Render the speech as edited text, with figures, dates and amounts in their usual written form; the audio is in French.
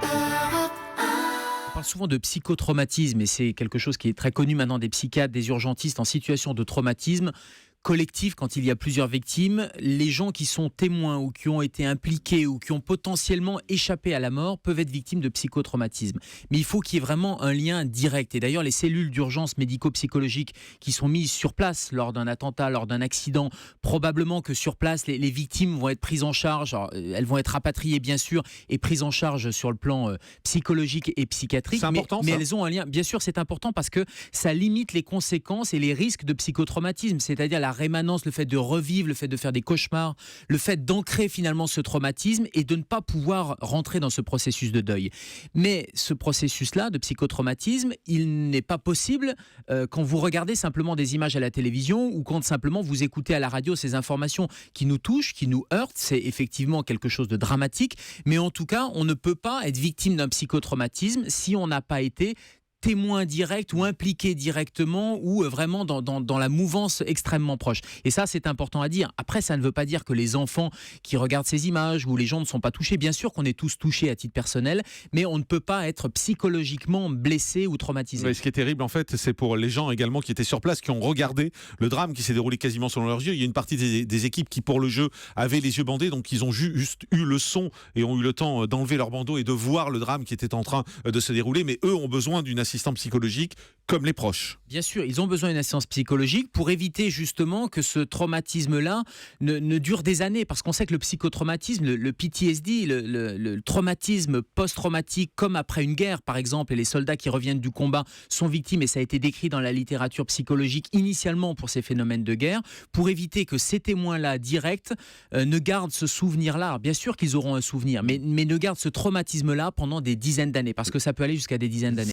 On parle souvent de psychotraumatisme et c'est quelque chose qui est très connu maintenant des psychiatres, des urgentistes en situation de traumatisme collectif quand il y a plusieurs victimes. Les gens qui sont témoins ou qui ont été impliqués ou qui ont potentiellement échappé à la mort peuvent être victimes de psychotraumatisme. Mais il faut qu'il y ait vraiment un lien direct. Et d'ailleurs, les cellules d'urgence médico-psychologiques qui sont mises sur place lors d'un attentat, lors d'un accident, probablement que sur place, les victimes vont être prises en charge. Alors, elles vont être rapatriées, bien sûr, et prises en charge sur le plan psychologique et psychiatrique. C'est important, mais ça. elles ont un lien. Bien sûr, c'est important parce que ça limite les conséquences et les risques de psychotraumatisme, c'est-à-dire la rémanence, le fait de revivre, le fait de faire des cauchemars, le fait d'ancrer finalement ce traumatisme et de ne pas pouvoir rentrer dans ce processus de deuil. Mais ce processus-là de psychotraumatisme, il n'est pas possible quand vous regardez simplement des images à la télévision ou quand simplement vous écoutez à la radio ces informations qui nous touchent, qui nous heurtent. C'est effectivement quelque chose de dramatique, mais en tout cas, on ne peut pas être victime d'un psychotraumatisme si on n'a pas été témoin direct ou impliqué directement ou vraiment dans la mouvance extrêmement proche. Et ça, c'est important à dire. Après, ça ne veut pas dire que les enfants qui regardent ces images ou les gens ne sont pas touchés. Bien sûr qu'on est tous touchés à titre personnel, mais on ne peut pas être psychologiquement blessé ou traumatisé. Ouais, ce qui est terrible, en fait, c'est pour les gens également qui étaient sur place, qui ont regardé le drame qui s'est déroulé quasiment selon leurs yeux. Il y a une partie des équipes qui, pour le jeu, avaient les yeux bandés, donc ils ont juste eu le son et ont eu le temps d'enlever leur bandeau et de voir le drame qui était en train de se dérouler. Mais eux ont besoin d'une assistance psychologique, comme les proches. Bien sûr, ils ont besoin d'une assistance psychologique pour éviter justement que ce traumatisme-là ne dure des années. Parce qu'on sait que le psychotraumatisme, le PTSD, le traumatisme post-traumatique, comme après une guerre par exemple, et les soldats qui reviennent du combat sont victimes, et ça a été décrit dans la littérature psychologique initialement pour ces phénomènes de guerre, pour éviter que ces témoins-là directs ne gardent ce souvenir-là. Alors, bien sûr qu'ils auront un souvenir, mais ne gardent ce traumatisme-là pendant des dizaines d'années, parce que ça peut aller jusqu'à des dizaines d'années.